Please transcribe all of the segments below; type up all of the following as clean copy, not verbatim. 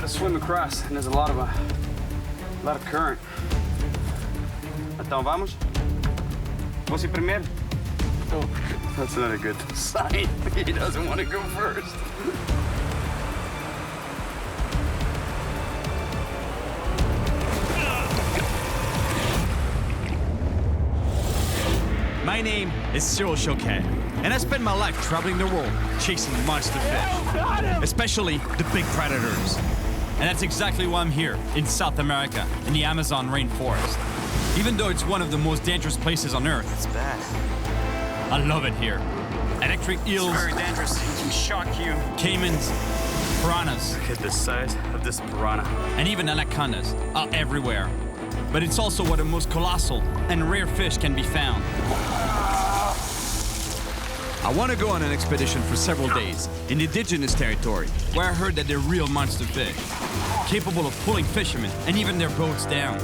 gotta swim across, and there's a lot of current. Então vamos? Você primeiro? Oh, that's not a good sign. He doesn't want to go first. My name is Cyril Chauquet, and I spend my life traveling the world chasing monster fish, especially the big predators. And that's exactly why I'm here in South America, in the Amazon rainforest. Even though it's one of the most dangerous places on Earth, It's bad. I love it here. Electric eels, It's very dangerous. It can shock you. caimans, piranhas, Look at the size of this piranha. and even anacondas are everywhere. But it's also where the most colossal and rare fish can be found. I want to go on an expedition for several days in indigenous territory, where I heard that they're real monster fish, capable of pulling fishermen and even their boats down.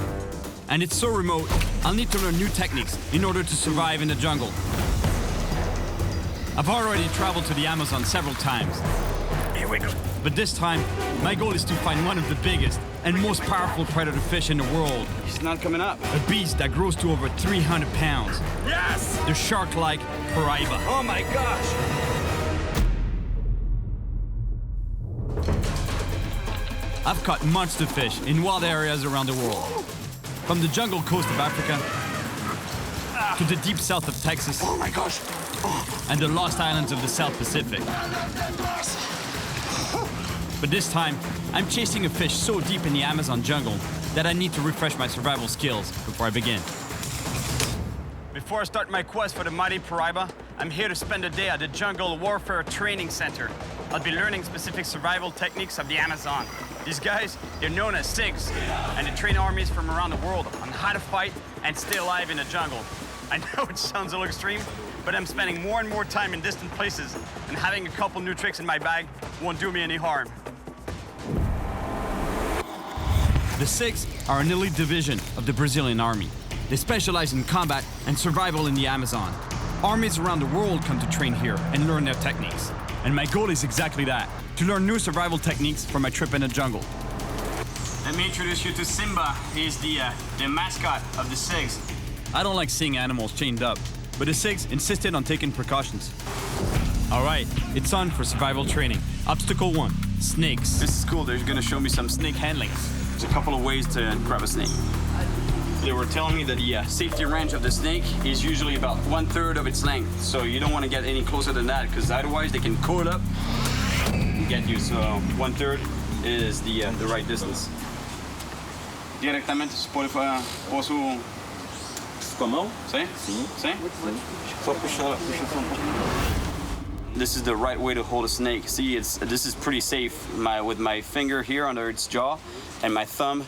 And it's so remote, I'll need to learn new techniques in order to survive in the jungle. I've already traveled to the Amazon several times. Here we go. But this time, my goal is to find one of the biggest and most powerful predator fish in the world. He's not coming up. A beast that grows to over 300 pounds. Yes! The shark-like paraiba. Oh my gosh! I've caught monster fish in wild areas around the world. From the jungle coast of Africa to the deep south of Texas Oh my gosh! and the lost islands of the South Pacific. But this time, I'm chasing a fish so deep in the Amazon jungle that I need to refresh my survival skills before I begin. Before I start my quest for the mighty paraiba, I'm here to spend a day at the Jungle Warfare Training Center. I'll be learning specific survival techniques of the Amazon. These guys, they're known as SIGs, and they train armies from around the world on how to fight and stay alive in the jungle. I know it sounds a little extreme, but I'm spending more and more time in distant places, and having a couple new tricks in my bag won't do me any harm. The SIGs are an elite division of the Brazilian army. They specialize in combat and survival in the Amazon. Armies around the world come to train here and learn their techniques. And my goal is exactly that, to learn new survival techniques for my trip in the jungle. Let me introduce you to Simba. He's the mascot of the SIGs. I don't like seeing animals chained up, but the SIGs insisted on taking precautions. All right, it's on for survival training. Obstacle 1, snakes. This is cool. They're gonna show me some snake handling. There's a couple of ways to grab a snake. They were telling me that the safety range of the snake is usually about 1/3 of its length. So you don't want to get any closer than that, because otherwise they can coil up and get you. So 1/3 is the right distance. Diretamente, posso... Com a mão? Sim? Sim. Sim? Só puxar só um pouquinho. This is the right way to hold a snake. See, this is pretty safe. With my finger here under its jaw and my thumb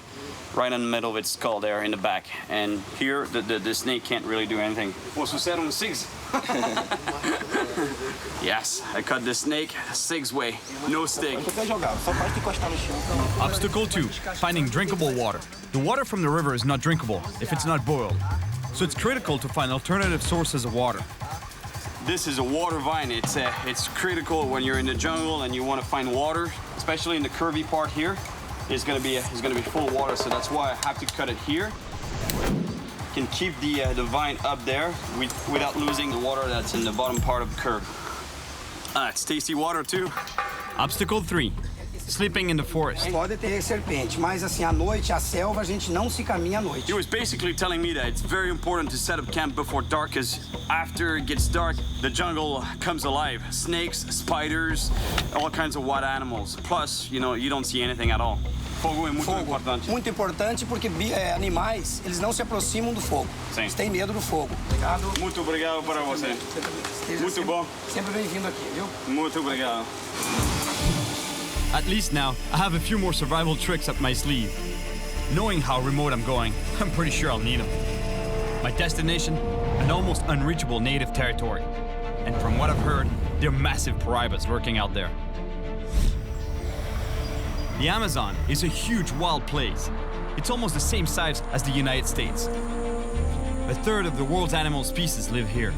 right in the middle of its skull there in the back. And here, the snake can't really do anything. Posso ser SIGs? Yes, I cut the snake SIGs way. No stick. Obstacle 2, finding drinkable water. The water from the river is not drinkable if it's not boiled. So it's critical to find alternative sources of water. This is a water vine. It's critical when you're in the jungle and you want to find water, especially in the curvy part here. It's gonna be full of water, so that's why I have to cut it here. Can keep the vine up there without losing the water that's in the bottom part of the curve. It's tasty water too. Obstacle 3, sleeping in the forest. Pode ter serpente, mas assim, à noite, a selva, a gente não se caminha à noite. He was basically telling me that it's very important to set up camp before dark, because after it gets dark, the jungle comes alive. Snakes, spiders, all kinds of wild animals. Plus, you don't see anything at all. Fogo é muito importante. Muito importante porque animais, eles não se aproximam do fogo. Sim. Eles têm medo do fogo. Obrigado. Muito obrigado para você. Muito bom. Sempre bem-vindo aqui, viu? Muito obrigado. At least now, I have a few more survival tricks up my sleeve. Knowing how remote I'm going, I'm pretty sure I'll need them. My destination, an almost unreachable native territory. And from what I've heard, there are massive paraibas lurking out there. The Amazon is a huge wild place. It's almost the same size as the United States. 1/3 of the world's animal species live here.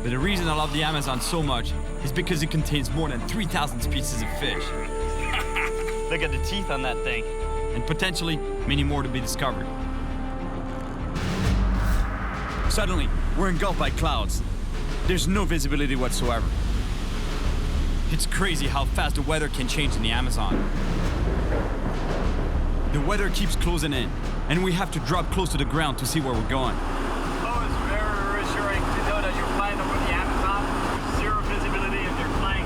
But the reason I love the Amazon so much is because it contains more than 3,000 species of fish. Look at the teeth on that thing. And potentially many more to be discovered. Suddenly, we're engulfed by clouds. There's no visibility whatsoever. It's crazy how fast the weather can change in the Amazon. The weather keeps closing in, and we have to drop close to the ground to see where we're going. Oh, it's very reassuring to know that you're flying over the Amazon, zero visibility, and you're flying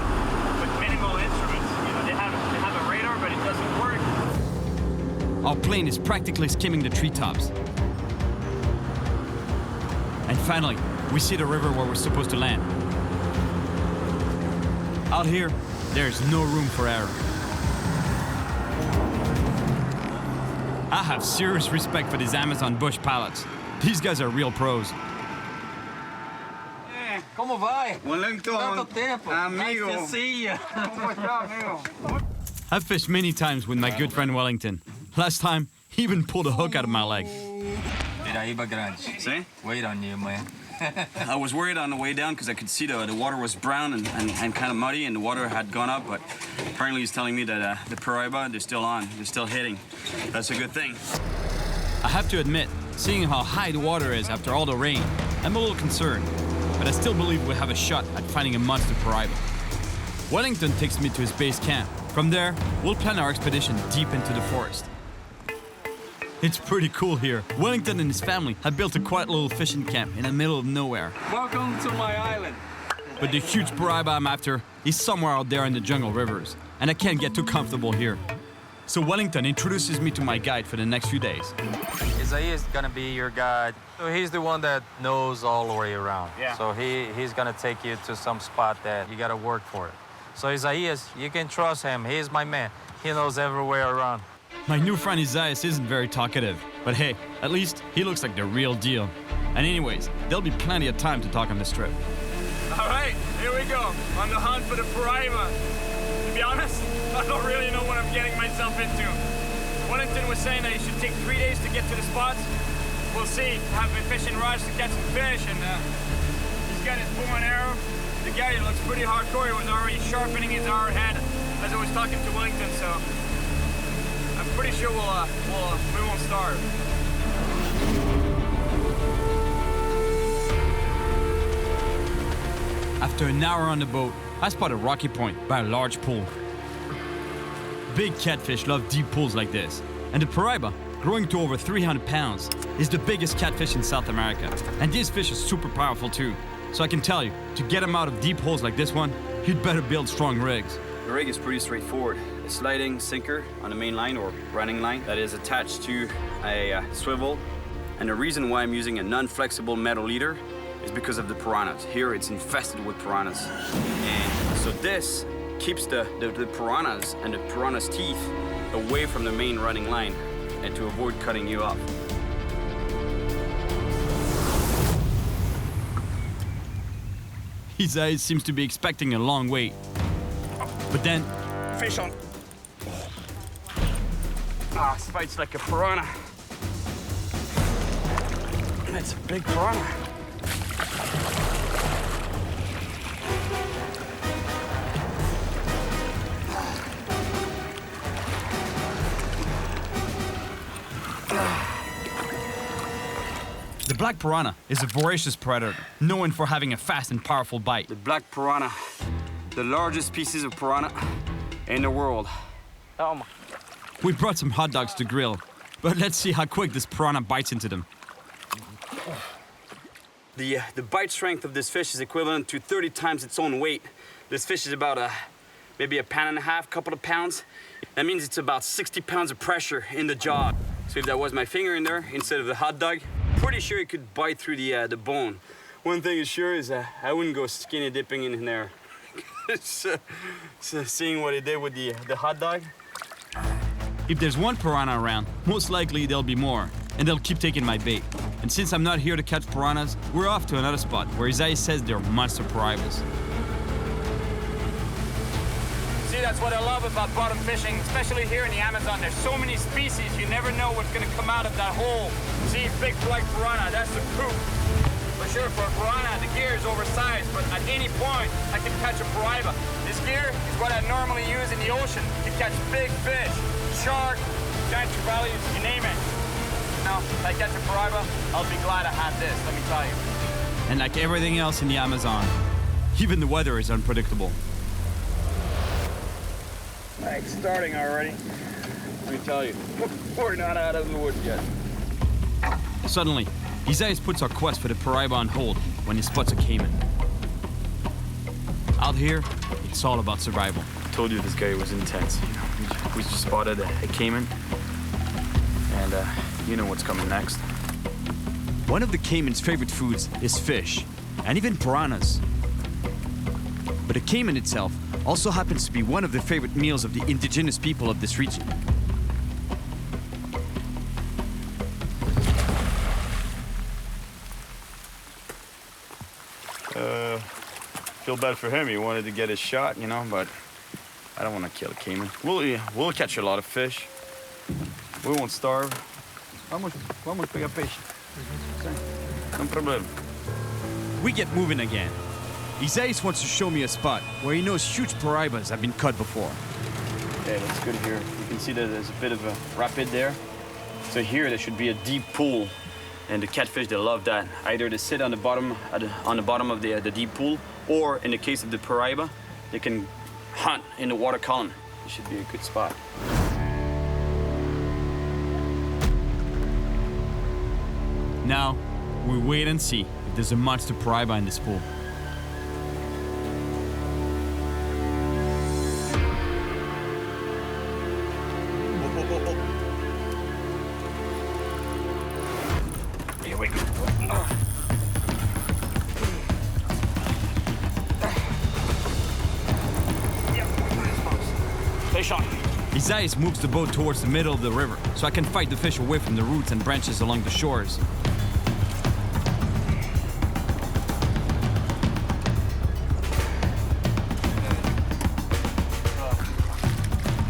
with minimal instruments. You know, they have a radar, but it doesn't work. Our plane is practically skimming the treetops. And finally, we see the river where we're supposed to land. Out here, there's no room for error. I have serious respect for these Amazon bush pilots. These guys are real pros. Como vai? Wellington, Quanto tempo? amigo. Nice to see you. Como está, amigo? I've fished many times with my good friend Wellington. Last time, he even pulled a hook out of my leg. Piraíba grande. See? Wait on you, man. I was worried on the way down because I could see the water was brown and kind of muddy and the water had gone up, but apparently he's telling me that the Piraíba, they're still on, they're still hitting. That's a good thing. I have to admit, seeing how high the water is after all the rain, I'm a little concerned, but I still believe we have a shot at finding a monster Piraíba. Wellington takes me to his base camp. From there, we'll plan our expedition deep into the forest. It's pretty cool here. Wellington and his family have built a quiet little fishing camp in the middle of nowhere. Welcome to my island. But the huge Piraíba I'm after is somewhere out there in the jungle rivers, and I can't get too comfortable here. So Wellington introduces me to my guide for the next few days. Isaiah is gonna be your guide. So he's the one that knows all the way around. Yeah. So he's gonna take you to some spot that you gotta work for it. So Isaiah, you can trust him. He's my man. He knows everywhere around. My new friend Isaiah isn't very talkative, but hey, at least he looks like the real deal. And anyways, there'll be plenty of time to talk on this trip. All right, here we go. On the hunt for the Piraíba. To be honest, I don't really know what I'm getting myself into. Wellington was saying that it should take 3 days to get to the spots. We'll see. I've been fishing rods to catch some fish, and he's got his bow and arrow. The guy looks pretty hardcore. He was already sharpening his arrowhead as I was talking to Wellington, so I'm pretty sure we won't starve. After an hour on the boat, I spot a rocky point by a large pool. Big catfish love deep pools like this, and the Piraíba, growing to over 300 pounds, is the biggest catfish in South America. And these fish are super powerful too. So I can tell you, to get them out of deep holes like this one, you'd better build strong rigs. The rig is pretty straightforward. A sliding sinker on the main line or running line that is attached to a swivel. And the reason why I'm using a non-flexible metal leader is because of the piranhas. Here it's infested with piranhas. And so this keeps the piranhas and the piranhas' teeth away from the main running line and to avoid cutting you off. His eyes seems to be expecting a long wait. But then, Fish on. Ah, bites like a piranha. That's a big piranha. the black piranha is a voracious predator, known for having a fast and powerful bite. The black piranha, the largest species of piranha in the world. We brought some hot dogs to grill, but let's see how quick this piranha bites into them. The bite strength of this fish is equivalent to 30 times its own weight. This fish is about maybe a pound and a half, couple of pounds. That means it's about 60 pounds of pressure in the jaw. So if that was my finger in there instead of the hot dog, pretty sure it could bite through the bone. One thing is sure is I wouldn't go skinny dipping in there. So seeing what it did with the hot dog. If there's one piranha around, most likely there'll be more, and they'll keep taking my bait. And since I'm not here to catch piranhas, we're off to another spot where Isaiah says they're monster Piraíbas. See, that's what I love about bottom fishing, especially here in the Amazon. There's so many species, you never know what's gonna come out of that hole. See, big black piranha, that's the proof. For sure, for a piranha, the gear is oversized, but at any point, I can catch a piraiba. This gear is what I normally use in the ocean to catch big fish, shark, giant trevallies, you name it. Now, if I catch a piraiba, I'll be glad I had this, let me tell you. And like everything else in the Amazon, even the weather is unpredictable. It's starting already. Let me tell you, we're not out of the woods yet. Suddenly, Isaias puts our quest for the piraiba on hold when he spots a caiman. Out here, it's all about survival. I told you this guy was intense. We just spotted a caiman, and you know what's coming next. One of the caiman's favorite foods is fish, and even piranhas. But the caiman itself also happens to be one of the favorite meals of the indigenous people of this region. Feel bad for him. He wanted to get his shot, you know, but I don't want to kill a caiman. We'll catch a lot of fish. We won't starve. Vamos pegar peixe. No problem. We get moving again. Isaias wants to show me a spot where he knows huge piraibas have been caught before. Okay, that's good here. You can see that there's a bit of a rapid there. So here there should be a deep pool, and the catfish, they love that. Either they sit on the bottom of the deep pool, or in the case of the piraiba, they can hunt in the water column. It should be a good spot. Now, we wait and see if there's a monster piraiba in this pool. Here we go. Fish on. Isaias moves the boat towards the middle of the river so I can fight the fish away from the roots and branches along the shores.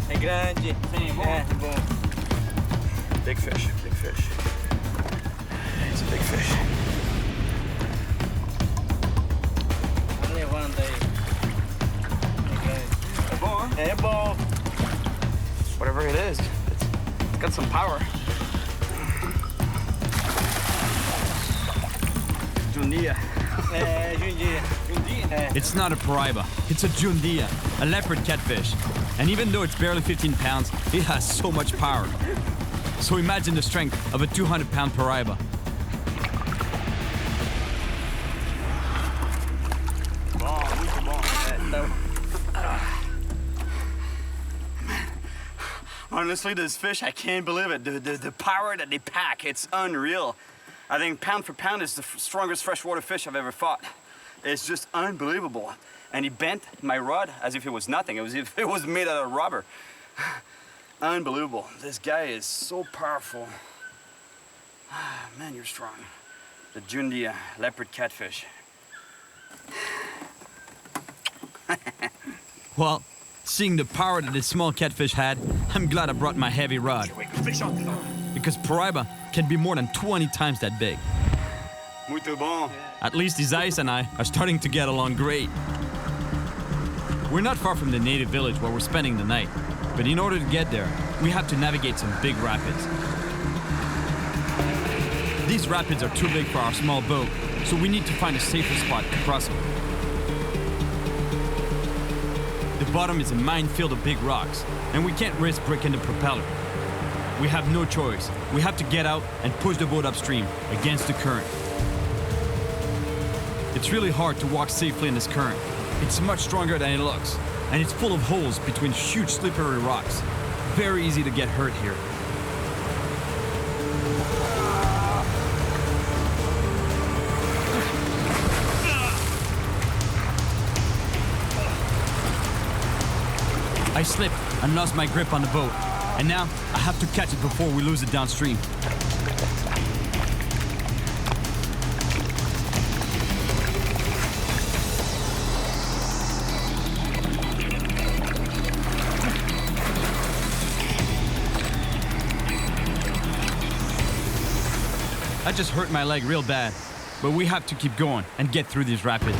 É grande. Sim, bom. Big fish, big fish. It's a big fish. Tá levando aí. É bom, huh? É bom. Whatever it is, it's got some power. Jundia. É, Jundia. Jundia? It's not a piraiba, it's a jundia, a leopard catfish. And even though it's barely 15 pounds, it has so much power. So imagine the strength of a 200-pound piraiba. Bom, muito bom. Honestly, this fish, I can't believe it. The power that they pack, it's unreal. I think pound for pound is the strongest freshwater fish I've ever fought. It's just unbelievable. And he bent my rod as if it was nothing, as if it was made out of rubber. Unbelievable. This guy is so powerful. Man, you're strong. The Jundia leopard catfish. Well, seeing the power that this small catfish had, I'm glad I brought my heavy rod. Because piraiba can be more than 20 times that big. Muito bom. At least Isaias and I are starting to get along great. We're not far from the native village where we're spending the night, but in order to get there, we have to navigate some big rapids. These rapids are too big for our small boat, so we need to find a safer spot to cross them. The bottom is a minefield of big rocks, and we can't risk breaking the propeller. We have no choice. We have to get out and push the boat upstream against the current. It's really hard to walk safely in this current. It's much stronger than it looks, and it's full of holes between huge slippery rocks. Very easy to get hurt here. I slipped and lost my grip on the boat, and now I have to catch it before we lose it downstream. I just hurt my leg real bad. but we have to keep going and get through these rapids.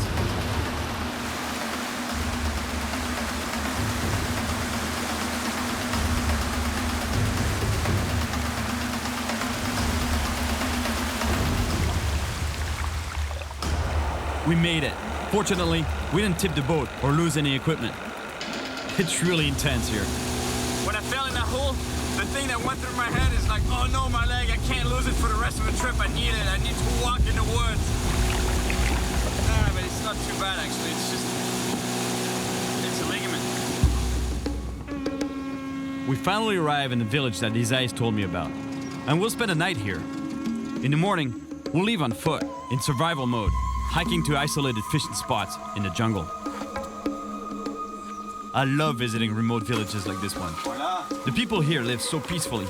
We made it. Fortunately, we didn't tip the boat or lose any equipment. It's really intense here. When I fell in that hole, the thing that went through my head is like, oh no, my leg, I can't lose it for the rest of the trip. I need it. I need to walk in the woods. Nah, but it's not too bad actually. It's a ligament. We finally arrive in the village that Isaias told me about, and we'll spend a night here. In the morning, we'll leave on foot, in survival mode, hiking to isolated fishing spots in the jungle. I love visiting remote villages like this one. The people here live so peacefully.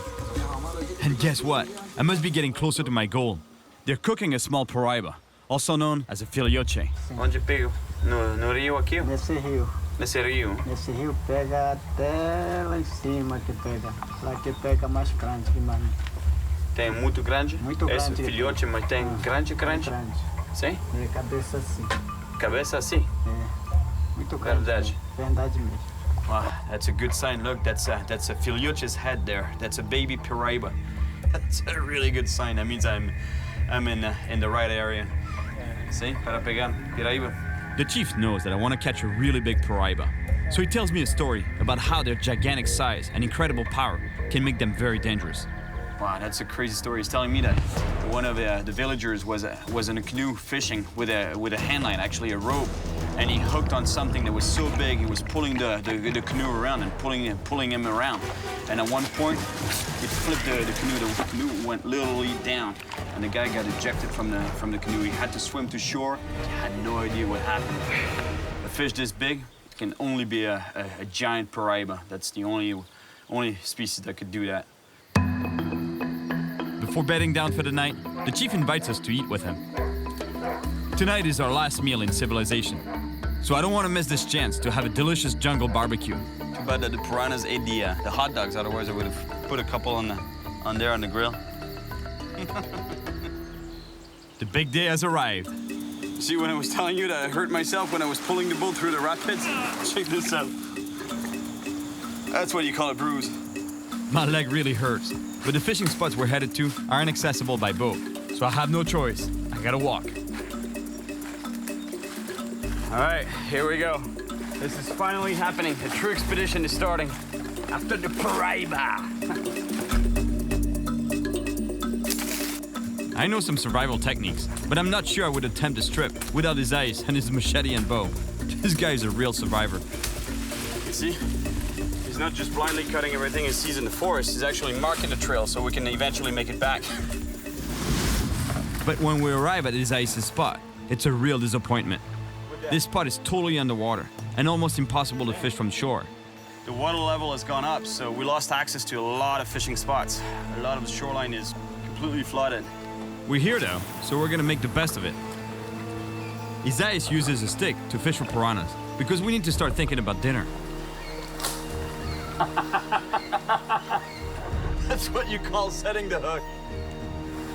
And guess what? I must be getting closer to my goal. They're cooking a small paraiba, also known as a filhote. Onde pega? No rio aqui? Nesse rio. Nesse rio? Nesse rio pega até lá em cima que pega. Lá que pega mais grande demais. Tem muito grande? Muito Esse grande. filhote, mas tem grande? Grande. Sim? É cabeça assim. Cabeça assim? É. Muito grande. Verdade. Verdade mesmo. Wow, that's a good sign. Look, that's a filhote's head there. That's a baby paraiba. That's a really good sign. That means I'm in the right area. See? Para pegar paraiba. The chief knows that I want to catch a really big paraiba. So he tells me a story about how their gigantic size and incredible power can make them very dangerous. Wow, that's a crazy story. He's telling me that one of the villagers was in a canoe fishing with a hand line, actually a rope, and he hooked on something that was so big he was pulling the canoe around and pulling him around. And at one point, it flipped the canoe. The canoe went literally down, and the guy got ejected from the canoe. He had to swim to shore. He had no idea what happened. A fish this big can only be a giant paraiba. That's the only species that could do that. Before bedding down for the night, the chief invites us to eat with him. Tonight is our last meal in civilization, so I don't want to miss this chance to have a delicious jungle barbecue. Too bad that the piranhas ate the hot dogs, otherwise I would have put a couple on there on the grill. The big day has arrived. See, when I was telling you that I hurt myself when I was pulling the boat through the rapids? Check this out. That's what you call a bruise. My leg really hurts, but the fishing spots we're headed to are inaccessible by boat, so I have no choice. I gotta walk. All right, here we go. This is finally happening. The true expedition is starting. After the paraiba. I know some survival techniques, but I'm not sure I would attempt this trip without his ice and his machete and bow. This guy's a real survivor. You see? He's not just blindly cutting everything he sees in the forest. He's actually marking the trail so we can eventually make it back. But when we arrive at his ice's spot, it's a real disappointment. This spot is totally underwater and almost impossible to fish from shore. The water level has gone up, so we lost access to a lot of fishing spots. A lot of the shoreline is completely flooded. We're here though, so we're gonna make the best of it. Isaias uses a stick to fish for piranhas because we need to start thinking about dinner. That's what you call setting the hook.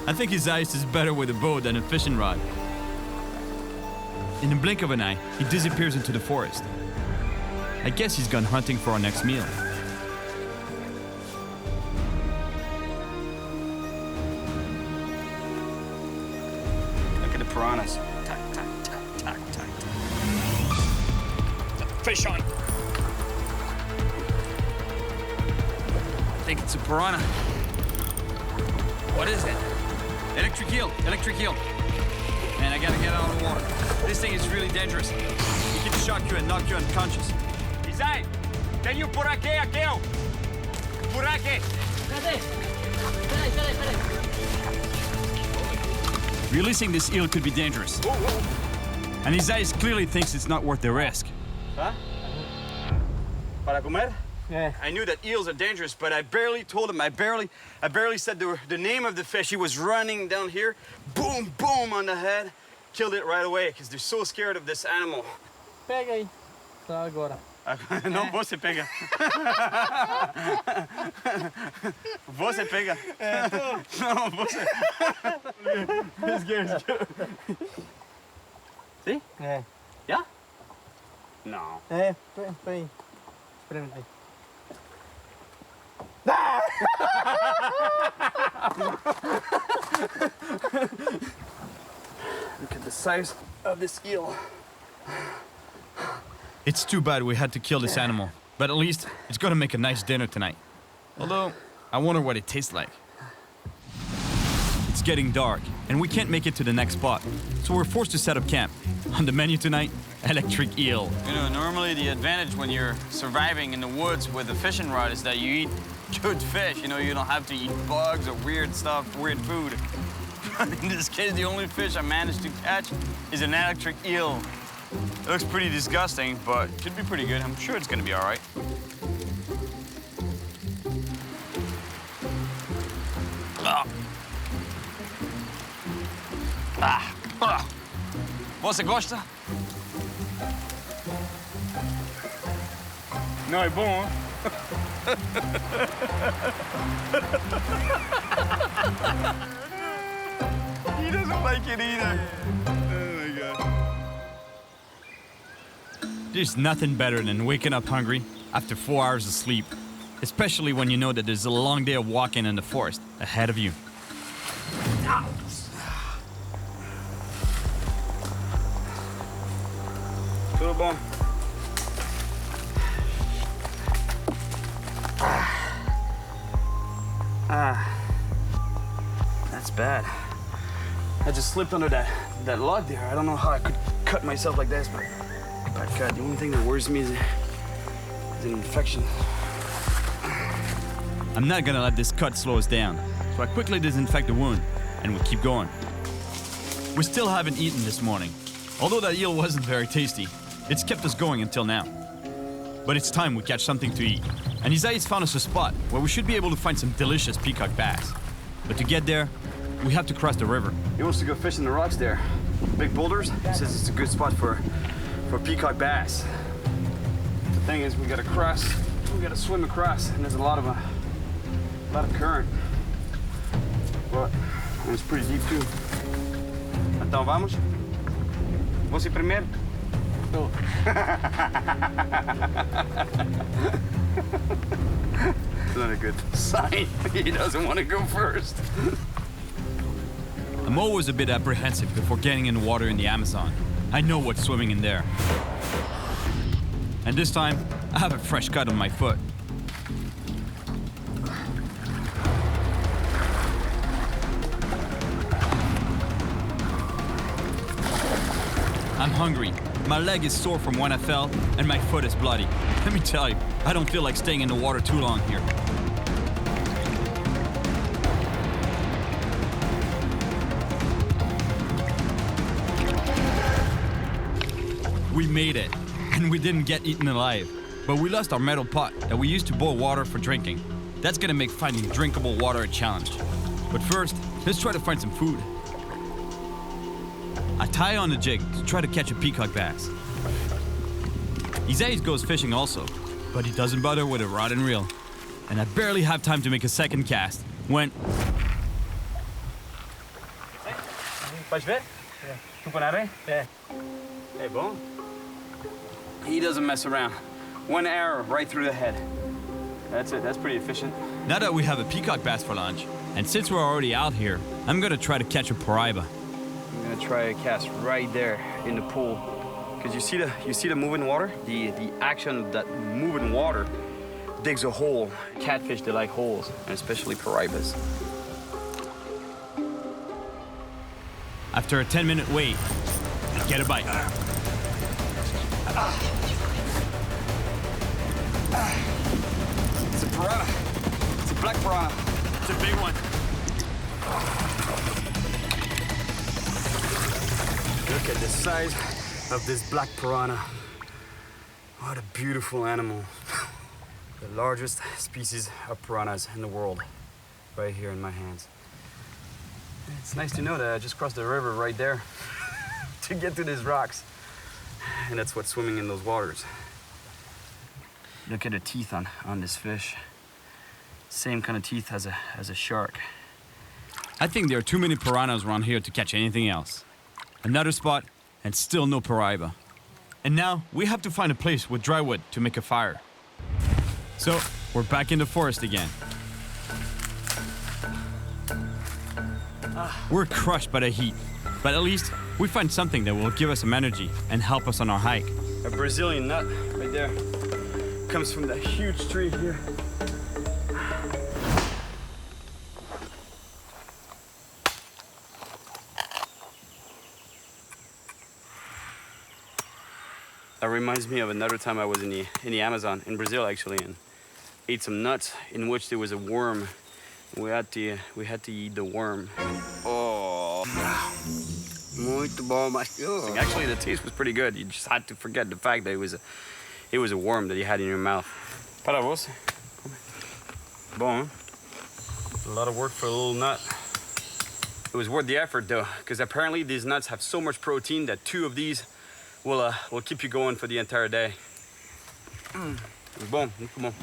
I think Isaias is better with a bow than a fishing rod. In the blink of an eye, he disappears into the forest. I guess he's gone hunting for our next meal. Look at the piranhas. Tack, tack, tack, tack, tack. Fish on. I think it's a piranha. What is it? Electric eel, electric eel. Man, I gotta get out of the water. This thing is really dangerous. It can shock you and knock you unconscious. Isai, can you por aqui, Akeo? Por aqui. Releasing this eel could be dangerous. And Isaias clearly thinks it's not worth the risk. Huh? Para comer? É. I knew that eels are dangerous, but I barely told him. I barely said the name of the fish. He was running down here, boom, boom on the head, killed it right away because they're so scared of this animal. Pega aí. Tá agora. Não, você pega. Você pega. Não, você. This game is good. See? É. Yeah? No. É, põe. Experimenta aí. Look at the size of this eel. It's too bad we had to kill this animal, but at least it's gonna make a nice dinner tonight. Although, I wonder what it tastes like. It's getting dark, and we can't make it to the next spot, so we're forced to set up camp. On the menu tonight, electric eel. You know, normally the advantage when you're surviving in the woods with a fishing rod is that you eat good fish. You know, you don't have to eat bugs or weird stuff, weird food. In this case, the only fish I managed to catch is an electric eel. It looks pretty disgusting, but it should be pretty good. I'm sure it's gonna be all right. Você gosta? Não é bom, hein? He doesn't like it either. Oh my God. There's nothing better than waking up hungry after 4 hours of sleep, especially when you know that there's a long day of walking in the forest ahead of you. Tudo bom? That's bad. I just slipped under that log there. I don't know how I could cut myself like this, but God, the only thing that worries me is an infection. I'm not gonna let this cut slow us down, so I quickly disinfect the wound, and we keep going. We still haven't eaten this morning. Although that eel wasn't very tasty, it's kept us going until now. But it's time we catch something to eat. And Isaiah's found us a spot where we should be able to find some delicious peacock bass. But to get there, we have to cross the river. He wants to go fish in the rocks there. Big boulders. He says it's a good spot for peacock bass. The thing is, we gotta swim across, and there's a lot of current. But it's pretty deep too. Então vamos? Você primeiro? Tô. It's not a good sign. He doesn't want to go first. I'm always a bit apprehensive before getting in the water in the Amazon. I know what's swimming in there. And this time, I have a fresh cut on my foot. I'm hungry. My leg is sore from when I fell, and my foot is bloody. Let me tell you, I don't feel like staying in the water too long here. We made it, and we didn't get eaten alive. But we lost our metal pot that we used to boil water for drinking. That's gonna make finding drinkable water a challenge. But first, let's try to find some food. I tie on the jig to try to catch a peacock bass. Isaiah goes fishing also, but he doesn't bother with a rod and reel. And I barely have time to make a second cast when... Pode ver? Tupanare? É. Hey, bom. He doesn't mess around. One arrow right through the head. That's it. That's pretty efficient. Now that we have a peacock bass for lunch, and since we're already out here, I'm gonna try to catch a paraiba. I'm gonna try a cast right there in the pool, because you see the moving water. The action of that moving water digs a hole. Catfish, they like holes, and especially paraibas. After a 10-minute wait, I get a bite. It's a piranha. It's a black piranha. It's a big one. Look at the size of this black piranha. What a beautiful animal. The largest species of piranhas in the world, right here in my hands. It's nice to know that I just crossed the river right there to get to these rocks. And that's what's swimming in those waters. Look at the teeth on this fish. Same kind of teeth as a shark. I think there are too many piranhas around here to catch anything else. Another spot, and still no paraiba. And now we have to find a place with dry wood to make a fire. So we're back in the forest again. We're crushed by the heat, but at least we find something that will give us some energy and help us on our hike. A Brazilian nut right there. Comes from that huge tree here. That reminds me of another time I was in the Amazon, in Brazil actually, and ate some nuts in which there was a worm. We had to eat the worm. Oh, Muito bom, macio. actually the taste was pretty good. You just had to forget the fact that it was a worm that you had in your mouth. Parabéns. Bon. A lot of work for a little nut. It was worth the effort though, because apparently these nuts have so much protein that 2 of these will keep you going for the entire day. Bon, muito bom.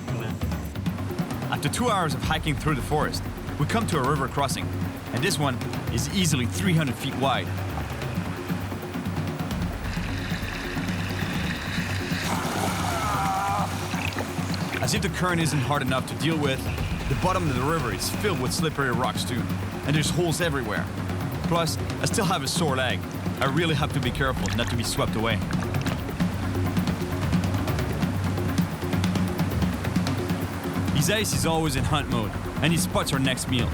After 2 hours of hiking through the forest, we come to a river crossing, and this one is easily 300 feet wide. As if the current isn't hard enough to deal with, the bottom of the river is filled with slippery rocks too, and there's holes everywhere. Plus, I still have a sore leg. I really have to be careful not to be swept away. Isais is always in hunt mode, and he spots our next meal.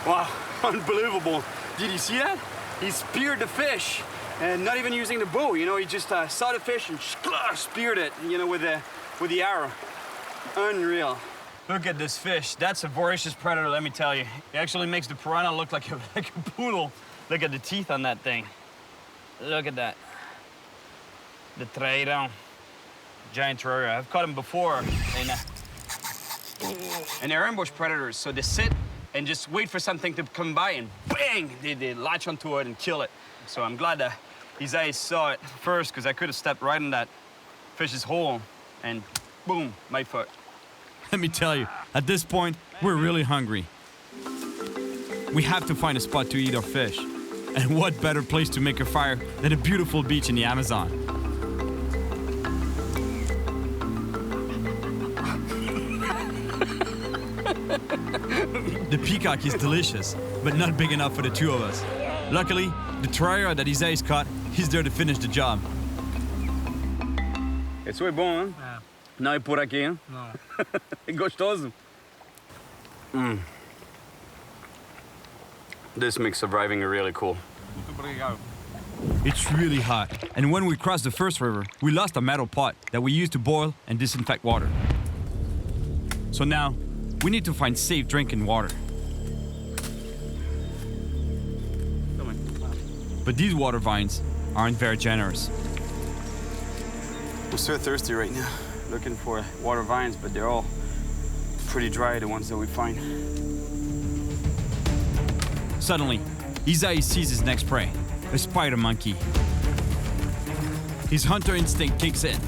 Wow, unbelievable. Did you see that? He speared the fish, and not even using the bow, you know, he just saw the fish and speared it, you know, with the arrow. Unreal. Look at this fish. That's a voracious predator, let me tell you. It actually makes the piranha look like a poodle. Look at the teeth on that thing. Look at that. The trairão. Giant trairão. I've caught him before. And they're ambush predators, so they sit and just wait for something to come by and bang, they latch onto it and kill it. So I'm glad that Isais saw it first, because I could have stepped right in that fish's hole and boom, my foot. Let me tell you, at this point, we're really hungry. We have to find a spot to eat our fish. And what better place to make a fire than a beautiful beach in the Amazon? The peacock is delicious, but not big enough for the 2 of us. Luckily, the trairão that Isais caught, he's there to finish the job. Esse foi bom, hein? É. Não é por aqui, hein? Não. É gostoso. This makes surviving really cool. It's really hot, and when we crossed the first river, we lost a metal pot that we used to boil and disinfect water. So now, we need to find safe drinking water. But these water vines aren't very generous. I'm so thirsty right now, looking for water vines, but they're all pretty dry, the ones that we find. Suddenly, Isais sees his next prey, a spider monkey. His hunter instinct kicks in,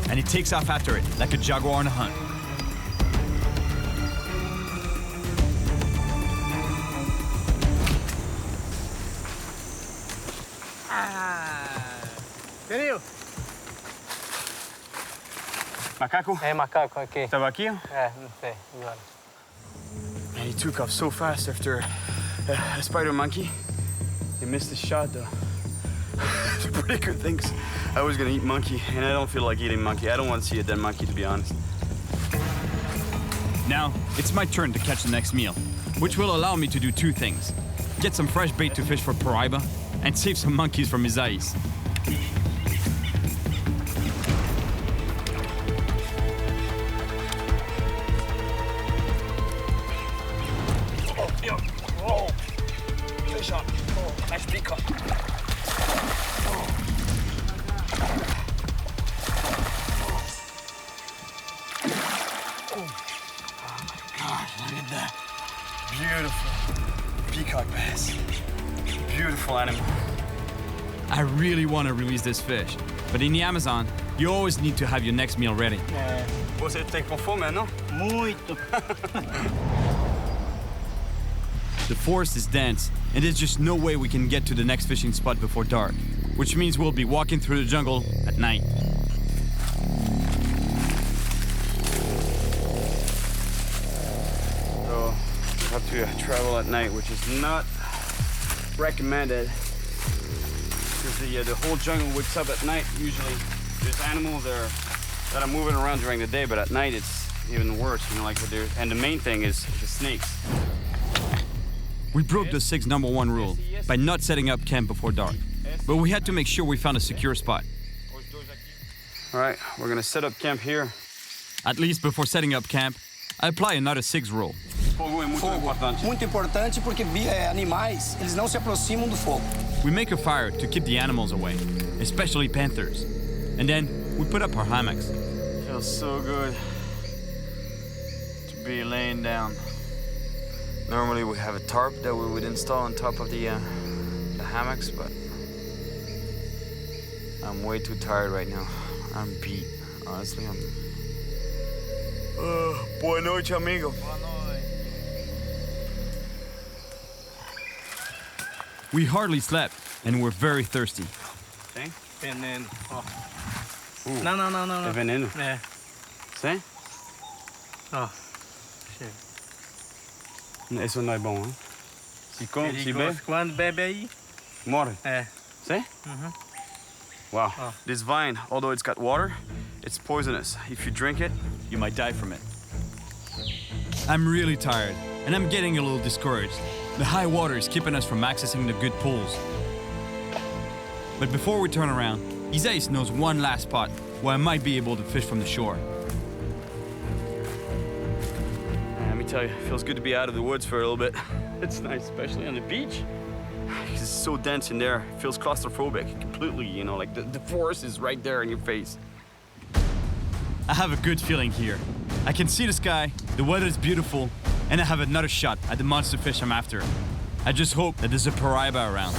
and he takes off after it like a jaguar on a hunt. Cyril, Macaco? É macaco aqui. Estava aqui? É, não sei, agora. And he took off so fast after a spider monkey. He missed his shot though. It's a pretty good thing. I was gonna eat monkey, and I don't feel like eating monkey. I don't want to see a dead monkey, to be honest. Now, it's my turn to catch the next meal, which will allow me to do 2 things. Get some fresh bait to fish for paraiba, and save some monkeys from Isais. Fish on. Oh, nice peacock. Beautiful. peacock bass. Beautiful animal. I really want to release this fish, but in the Amazon, you always need to have your next meal ready. Você tem com fome, não? Muito. The forest is dense, and there's just no way we can get to the next fishing spot before dark, which means we'll be walking through the jungle at night. So we have to travel at night, which is not recommended because the whole jungle wakes up at night. Usually there's animals that are moving around during the day, but at night it's even worse, you know, like and the main thing is the snakes. We broke the 6 #1 rule by not setting up camp before dark, but we had to make sure we found a secure spot. All right, we're gonna set up camp here. At least before setting up camp, I apply another 6 rule. Fogo é muito Fogo, importante. muito importante porque animais, eles não se aproximam do fogo. We make a fire to keep the animals away, especially panthers. And then we put up our hammocks. Feels so good to be laying down. Normally we have a tarp that we would install on top of the hammocks, but I'm way too tired right now. I'm beat. Honestly, I'm... Boa noite, amigo. We hardly slept, and we're very thirsty. Tem? Veneno. Ó. Não. É veneno? É. Sim? Ó. Chega. Isso não é bom, hein? Se come, se bebe, Quando bebe aí, morre. é. See? Wow. Oh. This vine, although it's got water, it's poisonous. If you drink it, you might die from it. I'm really tired, and I'm getting a little discouraged. The high water is keeping us from accessing the good pools. But before we turn around, Isais knows one last spot where I might be able to fish from the shore. Let me tell you, it feels good to be out of the woods for a little bit. It's nice, especially on the beach. It's so dense in there. It feels claustrophobic completely, you know, like the forest is right there in your face. I have a good feeling here. I can see the sky, the weather is beautiful, and I have another shot at the monster fish I'm after. I just hope that there's a paraiba around.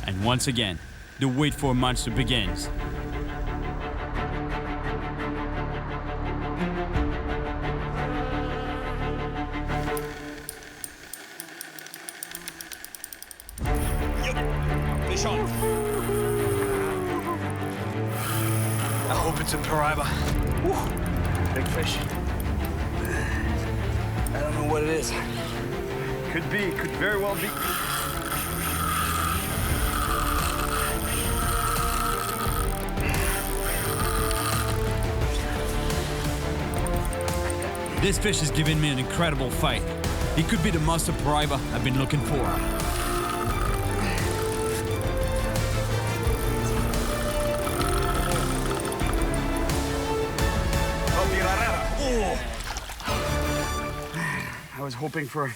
And once again, the wait for a monster begins. Fish on. I hope it's a paraiba. Big fish. I don't know what it is. Could be, could very well be. This fish has given me an incredible fight. It could be the monster paraiba I've been looking for. I was hoping for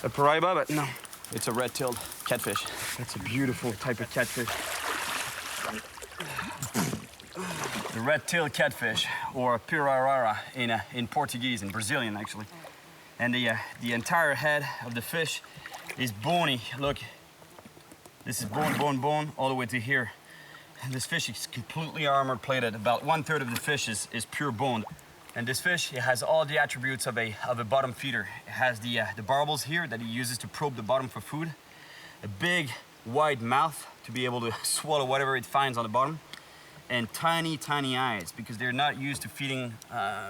a paraiba, but no. It's a red-tailed catfish. That's a beautiful type of catfish. The red-tailed catfish, or pirarara in Portuguese, in Brazilian actually. And the entire head of the fish is bony. Look, this is bone, all the way to here. And this fish is completely armor-plated. About 1/3 of the fish is pure bone. And this fish, it has all the attributes of a bottom feeder. It has the barbels here that he uses to probe the bottom for food. A big, wide mouth to be able to swallow whatever it finds on the bottom. And tiny, tiny eyes, because they're not used to feeding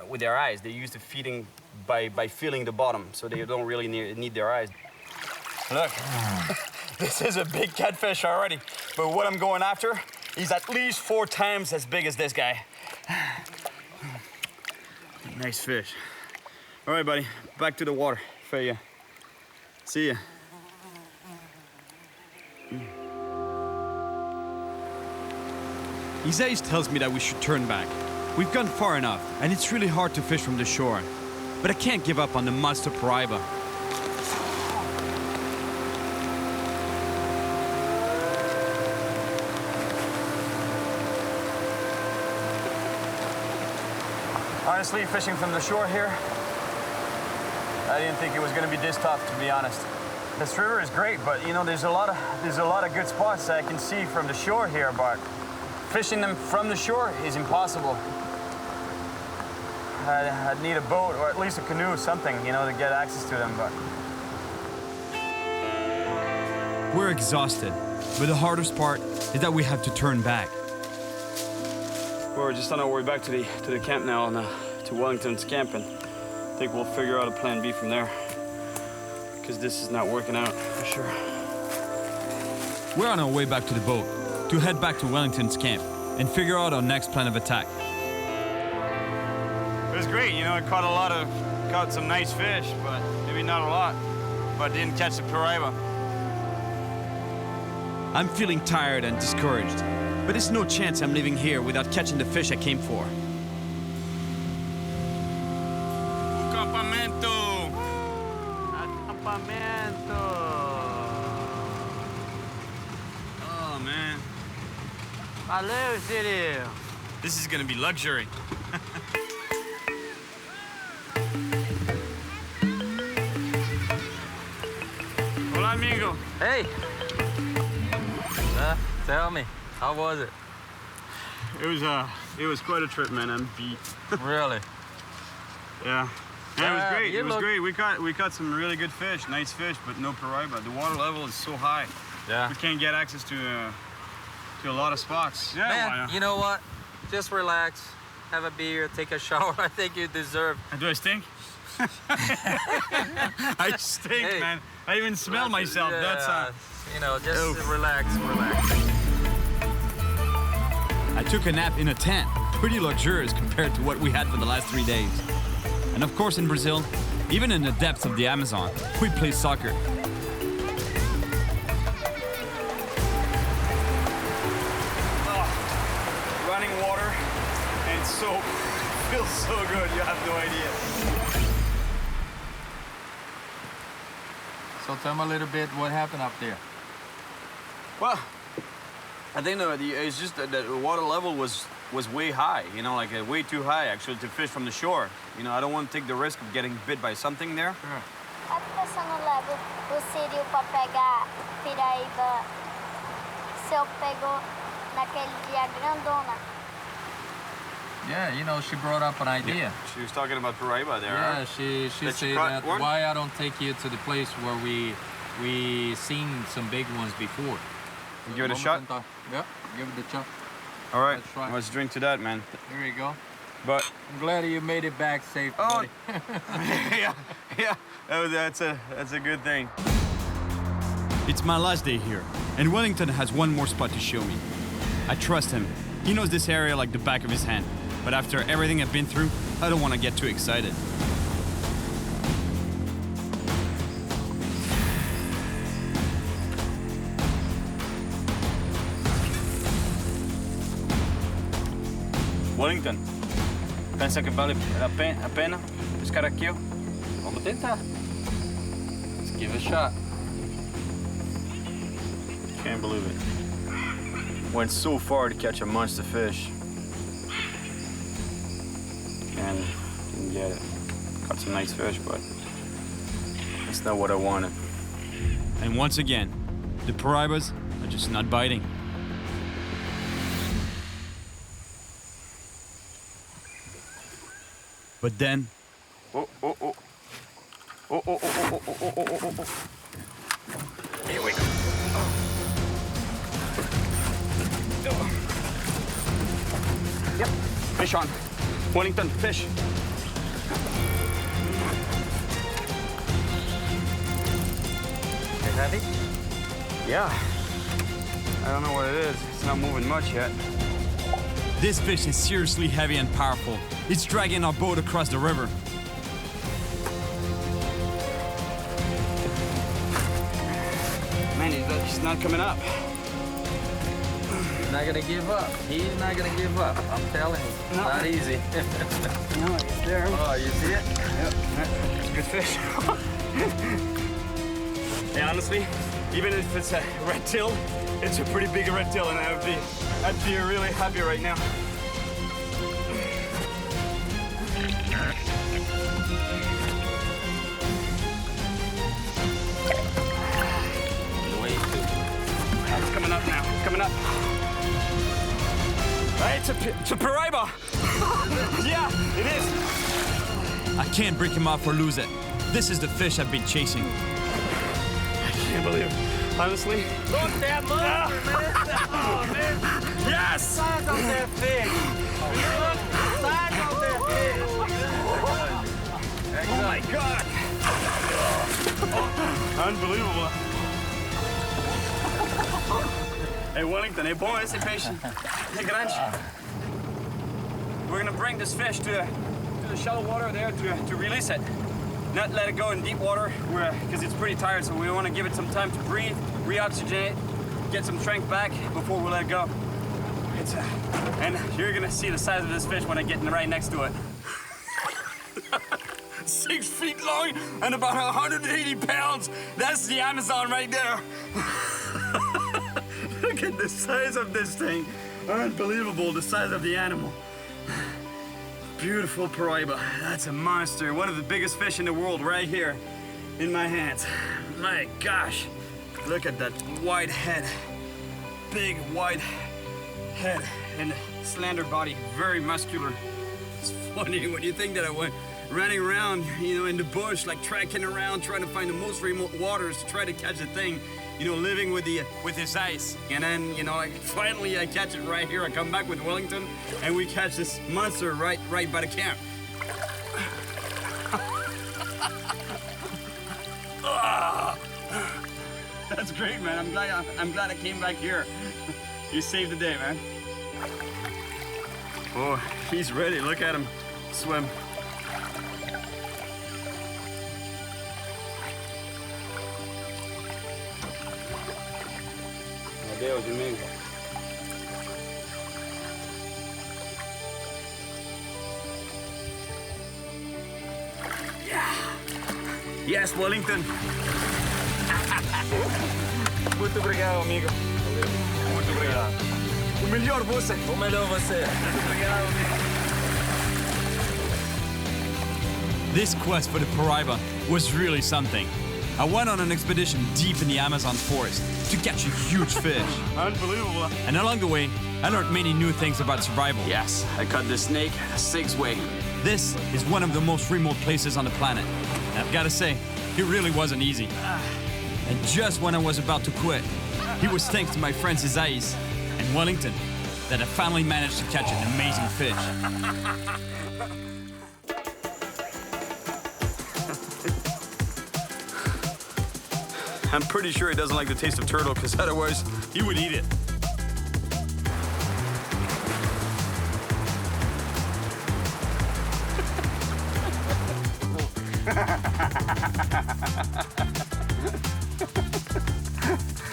with their eyes. They're used to feeding by feeling the bottom, so they don't really need their eyes. Look, this is a big catfish already, but what I'm going after, he's at least 4 times as big as this guy. Nice fish. All right, buddy, back to the water for you. See ya. Isais tells me that we should turn back. We've gone far enough, and it's really hard to fish from the shore. But I can't give up on the monster paraiba. Honestly, fishing from the shore here, I didn't think it was going to be this tough, to be honest. This river is great, but you know, there's a lot of good spots that I can see from the shore here, but fishing them from the shore is impossible. I'd need a boat or at least a canoe, something, you know, to get access to them, but. We're exhausted, but the hardest part is that we have to turn back. We're just on our way back to the camp now, and to Wellington's camp, and I think we'll figure out a plan B from there, because this is not working out for sure. We're on our way back to the boat to head back to Wellington's camp and figure out our next plan of attack. It was great, you know, I caught some nice fish, but maybe not a lot, but didn't catch the Paraiba. I'm feeling tired and discouraged, but there's no chance I'm leaving here without catching the fish I came for. Acampamento! Acampamento! Oh, man. Valeu, Cyril! This is gonna be luxury. Hola, amigo. Hey! Tell me, how was it? It was quite a trip, man. I'm beat. Really? Yeah. Yeah, it was great. You It was look- great. We caught some really good fish, nice fish, but no Paraiba. The water level is so high. Yeah. We can't get access to a lot of spots. Yeah, why Man, not? you know what? Just relax, have a beer, take a shower. I think you deserve. Do I stink? I stink, Hey. man. I even smell myself. Yeah, That's you know, just Oof. relax. I took a nap in a tent, pretty luxurious compared to what we had for the last 3 days. And of course in Brazil, even in the depths of the Amazon, we play soccer. running water, and so feels so good. You have no idea. So tell me a little bit what happened up there. Well, I think it's just that the water level was way high, you know, like way too high actually to fish from the shore. You know, I don't want to take the risk of getting bit by something there. A pessoa não leva o Cyril pra pegar piraíba se eu pego naquele dia grandona. Yeah, you know, she brought up an idea. She was talking about Paraiba there. Yeah, huh? she That said you caught that one? why I don't take you to the place where we seen some big ones before. You give it a shot? Yeah, give it a shot. All right, Let's try. let's drink to that, man. Here you go. But I'm glad you made it back safe, Oh. buddy. yeah, that's a good thing. It's my last day here, and Wellington has one more spot to show me. I trust him. He knows this area like the back of his hand. But after everything I've been through, I don't want to get too excited. Wellington, pensa que vale a pena pescar aqui? Vamos tentar. Let's give it a shot. Can't believe it. Went so far to catch a monster fish. And didn't get it. Caught some nice fish, but that's not what I wanted. And once again, the Paraibas are just not biting. But then, Oh. Here we go. Yep, fish on. Wellington, fish. Is heavy? Yeah. I don't know what it is. It's not moving much yet. this fish is seriously heavy and powerful. It's dragging our boat across the river. Man, he's not coming up. He's not gonna give up. He's not gonna give up. I'm telling you, it's not easy. No, he's there. Oh, you see it? Yep, it's a good fish. Yeah, honestly, even if it's a redtail, it's a pretty big redtail, and I'd be really happy right now. up now, coming up. Hey, it's a Paraiba. Yeah, it is. I can't break him off or lose it. This is the fish I've been chasing. I can't believe it. Honestly. Look that monster, man. Oh, man. Yes! Size of that fish. Look the size of that fish. Oh my God. Unbelievable. Hey, Wellington, hey, boys, hey, patient. Hey, Grange. We're gonna bring this fish to the shallow water there to release it. Not let it go in deep water because it's pretty tired, so we want to give it some time to breathe, reoxygenate, get some strength back before we let it go. And you're gonna see the size of this fish when I get right next to it. 6 feet long and about 180 pounds. That's the Amazon right there. Look at the size of this thing. Unbelievable, the size of the animal. Beautiful Paraiba. That's a monster. One of the biggest fish in the world right here in my hands. My gosh. Look at that wide head. Big, wide head and slender body. Very muscular. It's funny when you think that I went running around, in the bush, like trekking around, trying to find the most remote waters to try to catch a thing, living with his ice. And then, finally I catch it right here. I come back with Wellington, and we catch this monster right by the camp. That's great, man. I'm glad I came back here. You saved the day, man. Oh, he's ready. Look at him swim. Deus, amigo. Yeah. Yes, Wellington. Muito obrigado, amigo. Muito obrigado. O melhor você. O melhor você. Obrigado, amigo. This quest for the Paraiba was really something. I went on an expedition deep in the Amazon forest to catch a huge fish. Unbelievable. And along the way, I learned many new things about survival. Yes, I caught this snake 6-way. This is one of the most remote places on the planet. And I've got to say, it really wasn't easy. And just when I was about to quit, it was thanks to my friends Isais and Wellington that I finally managed to catch an amazing fish. I'm pretty sure he doesn't like the taste of turtle, because otherwise he would eat it.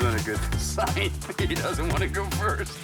Not a good sign. He doesn't want to go first.